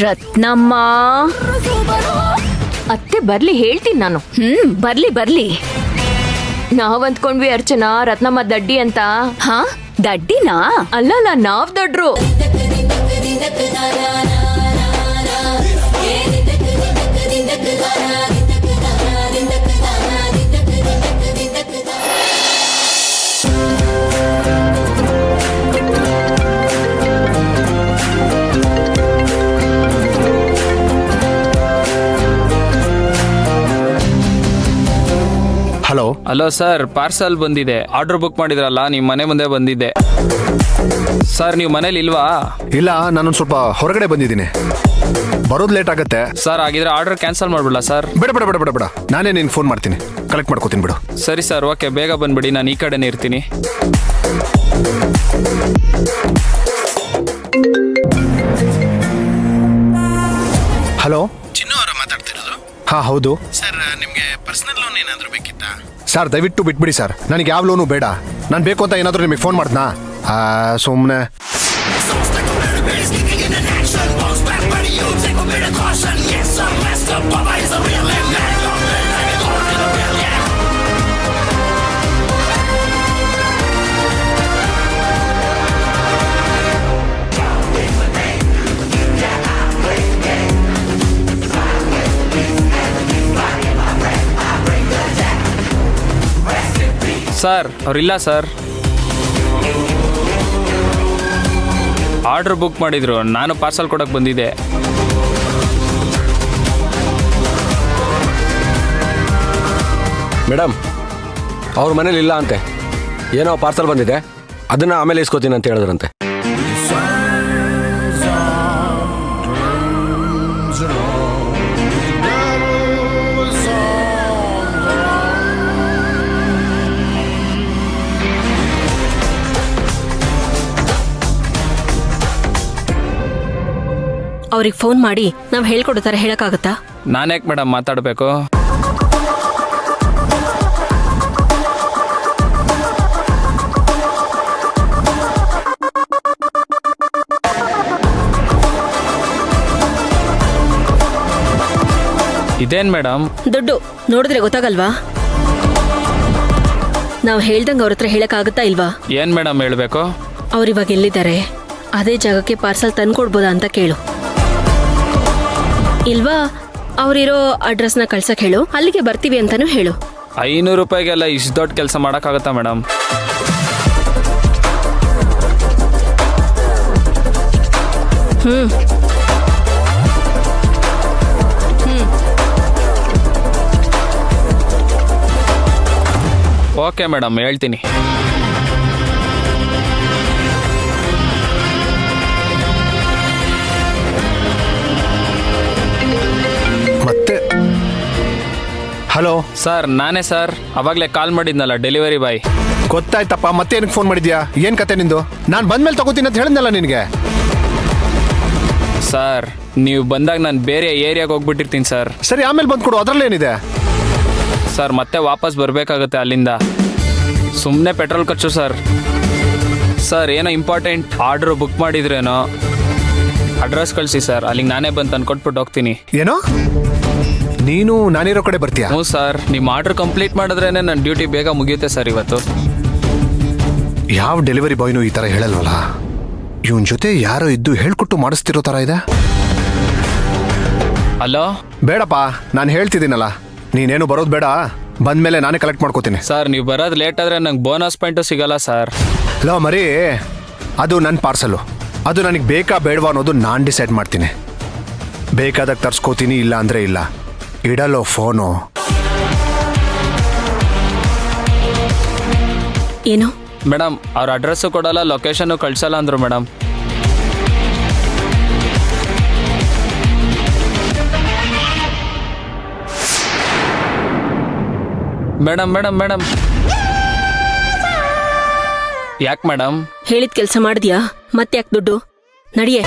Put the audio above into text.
ರತ್ನಮ್ಮ ಅತ್ತೆ ಬರ್ಲಿ ಹೇಳ್ತೀನಿ ನಾನು. ಬರ್ಲಿ ಬರ್ಲಿ. ನಾವ್ ಅಂದ್ಕೊಂಡ್ವಿ ಅರ್ಚನಾ ರತ್ನಮ್ಮ ದಡ್ಡಿ ಅಂತ. ಹಾ ದಡ್ಡಿನಾ? ಅಲ್ಲಲ್ಲ ನಾವ್ ದೊಡ್ರು. ಹಲೋ ಹಲೋ ಸರ್, ಪಾರ್ಸಲ್ ಬಂದಿದೆ. ಆರ್ಡರ್ ಬುಕ್ ಮಾಡಿದ್ರಲ್ಲ, ನಿಮ್ಮ ಮನೆ ಮುಂದೆ ಬಂದಿದ್ದೆ. ಸರ್ ನೀವು ಮನೇಲಿ ಇಲ್ವಾ? ಇಲ್ಲ, ನಾನೊಂದು ಸ್ವಲ್ಪ ಹೊರಗಡೆ ಬಂದಿದ್ದೀನಿ, ಬರೋದು ಲೇಟ್ ಆಗತ್ತೆ. ಸರ್ ಆಗಿದ್ರೆ ಆರ್ಡರ್ ಕ್ಯಾನ್ಸಲ್ ಮಾಡ್ಬಿಡಲ್ಲ ಸರ್? ಬೇಡ ಬೇಡ ಬೇಡ ಬೇಡ ಬೇಡ, ನಾನೇ ನಿನ್ಗೆ ಫೋನ್ ಮಾಡ್ತೀನಿ, ಕಲೆಕ್ಟ್ ಮಾಡ್ಕೋತೀನಿ ಬಿಡು. ಸರಿ ಸರ್, ಓಕೆ, ಬೇಗ ಬಂದ್ಬಿಡಿ, ನಾನು ಈ ಕಡೆನೇ ಇರ್ತೀನಿ. ಹಲೋ, ಚಿನ್ನು ಅವರ ಮಾತಾಡ್ತಿರೋದು? ಹಾ ಹೌದು ಸರ್, ನಿಮಗೆ ಪರ್ಸನಲ್ ಲೋನ್ ಏನಾದರೂ ಬೇಕಿತ್ತಾ? ಸರ್, ದಯವಿಟ್ಟು ಬಿಟ್ಬಿಡಿ ಸರ್, ನನಗೆ ಯಾವ ಲೋನು ಬೇಡ. ನಾನು ಬೇಕು ಅಂತ ಏನಾದರೂ ನಿಮಗೆ ಫೋನ್ ಮಾಡ್ದನಾ? ಸುಮ್ಮನೆ. ಸರ್ ಅವ್ರಿಲ್ಲ ಸರ್, ಆರ್ಡರ್ ಬುಕ್ ಮಾಡಿದ್ರು, ನಾನು ಪಾರ್ಸಲ್ ಕೊಡೋಕೆ ಬಂದಿದ್ದೆ. ಮೇಡಮ್, ಅವ್ರ ಮನೇಲಿ ಇಲ್ಲ ಅಂತೆ, ಏನೋ ಪಾರ್ಸಲ್ ಬಂದಿದೆ, ಅದನ್ನ ಆಮೇಲೆ ಇಸ್ಕೋತೀನಿ ಅಂತ ಹೇಳಿದ್ರಂತೆ. ಅವ್ರಿಗೆ ಫೋನ್ ಮಾಡಿ ನಾವು ಹೇಳ್ಕೊಡೋ ಥರ ಹೇಳಕ್ಕಾಗತ್ತಾ? ನಾನ್ಯಾಕೆ ಮೇಡಮ್ ಮಾತಾಡಬೇಕು? ಇದೇನ್ ಮೇಡಮ್? ದುಡ್ಡು ನೋಡಿದ್ರೆ ಗೊತ್ತಾಗಲ್ವಾ? ನಾವು ಹೇಳ್ದಂಗೆ ಅವ್ರ ಹತ್ರ ಹೇಳಕ್ಕಾಗತ್ತಾ ಇಲ್ವಾ? ಏನ್ ಮೇಡಮ್ ಹೇಳ್ಬೇಕು? ಅವ್ರಿವಾಗ ಎಲ್ಲಿದ್ದಾರೆ, ಅದೇ ಜಾಗಕ್ಕೆ ಪಾರ್ಸಲ್ ತಂದ್ಕೊಡ್ಬೋದಾ ಅಂತ ಕೇಳು. ಇಲ್ವಾ ಅವ್ರಿರೋ ಅಡ್ರೆಸ್ನ ಕಳ್ಸಕ್ ಹೇಳು, ಅಲ್ಲಿಗೆ ಬರ್ತೀವಿ ಅಂತಾನು ಹೇಳು. 500 ರೂಪಾಯಿಗೆಲ್ಲ ಇಷ್ಟು ದೊಡ್ಡ ಕೆಲಸ ಮಾಡೋಕ್ಕಾಗತ್ತಾ ಮೇಡಮ್? ಓಕೆ ಮೇಡಮ್, ಹೇಳ್ತೀನಿ. ಮತ್ತೆ ಹಲೋ ಸರ್, ನಾನೇ ಸರ್, ಅವಾಗಲೇ ಕಾಲ್ ಮಾಡಿದ್ನಲ್ಲ ಡೆಲಿವರಿ ಬಾಯ್. ಗೊತ್ತಾಯ್ತಪ್ಪ, ಮತ್ತೆ ಏನಕ್ಕೆ ಫೋನ್ ಮಾಡಿದ್ಯಾ? ಏನು ಕತೆ ನಿಂದು? ನಾನು ಬಂದ್ಮೇಲೆ ತಗೋತೀನಿ ಅಂತ ಹೇಳಿದ್ನಲ್ಲ ನಿನಗೆ. ಸರ್ ನೀವು ಬಂದಾಗ ನಾನು ಬೇರೆ ಏರಿಯಾಗೆ ಹೋಗ್ಬಿಟ್ಟಿರ್ತೀನಿ ಸರ್. ಸರಿ, ಆಮೇಲೆ ಬಂದು ಕೊಡು, ಅದರಲ್ಲೇನಿದೆ. ಸರ್ ಮತ್ತೆ ವಾಪಸ್ ಬರಬೇಕಾಗುತ್ತೆ ಅಲ್ಲಿಂದ, ಸುಮ್ಮನೆ ಪೆಟ್ರೋಲ್ ಖರ್ಚು ಸರ್. ಸರ್ ಏನೋ ಇಂಪಾರ್ಟೆಂಟ್ ಆರ್ಡ್ರು ಬುಕ್ ಮಾಡಿದ್ರೇನೋ, ಅಡ್ರೆಸ್ ಕಳಿಸಿ ಸರ್, ಅಲ್ಲಿಗೆ ನಾನೇ ಬಂದು ತಂದ್ಕೊಟ್ಬಿಟ್ಟು ಹೋಗ್ತೀನಿ. ಏನೋ ನೀನು ನಾನಿರೋ ಕಡೆ ಬರ್ತೀಯಾ? ಹ್ಞೂ ಸರ್, ನಿಮ್ಮ ಆರ್ಡ್ರ್ ಕಂಪ್ಲೀಟ್ ಮಾಡಿದ್ರೇ ನನ್ನ ಡ್ಯೂಟಿ ಬೇಗ ಮುಗಿಯುತ್ತೆ ಸರ್ ಇವತ್ತು. ಯಾವ ಡೆಲಿವರಿ ಬಾಯ್ನು ಈ ಥರ ಹೇಳಲ್ವಲ್ಲ. ಇವನ್ ಜೊತೆ ಯಾರೋ ಇದ್ದು ಹೇಳ್ಕೊಟ್ಟು ಮಾಡಿಸ್ತಿರೋ ಥರ ಇದೆ. ಹಲೋ, ಬೇಡಪ್ಪ, ನಾನು ಹೇಳ್ತಿದ್ದೀನಲ್ಲ, ನೀನೇನು ಬರೋದು ಬೇಡ, ಬಂದ್ಮೇಲೆ ನಾನೇ ಕಲೆಕ್ಟ್ ಮಾಡ್ಕೋತೀನಿ. ಸರ್ ನೀವು ಬರೋದು ಲೇಟ್ ಆದರೆ ನಂಗೆ ಬೋನಸ್ ಪಾಯಿಂಟು ಸಿಗಲ್ಲ ಸರ್. ಲೋ ಮರಿ, ಅದು ನನ್ನ ಪಾರ್ಸಲು, ಅದು ನನಗೆ ಬೇಕಾ ಬೇಡವಾ ಅನ್ನೋದು ನಾನು ಡಿಸೈಡ್ ಮಾಡ್ತೀನಿ. ಬೇಕಾದಾಗ ತರ್ಸ್ಕೋತೀನಿ, ಇಲ್ಲ ಅಂದರೆ ಇಲ್ಲ. ಇಡಲೋ ಫೋನು. ಏನು ಮೇಡಮ್, ಅವ್ರ ಅಡ್ರೆಸ್ಸು ಕೊಡಲ್ಲ, ಲೊಕೇಶನ್ನು ಕಳ್ಸಲ್ಲ ಅಂದರು ಮೇಡಮ್. ಮೇಡಮ್ ಮೇಡಮ್ ಮೇಡಮ್ ಯಾಕೆ ಮೇಡಮ್? ಹೇಳಿದ ಕೆಲಸ ಮಾಡಿದ್ಯಾ? ಮತ್ತೆ ಯಾಕೆ ದುಡ್ಡು? ನಡಿಯೇ.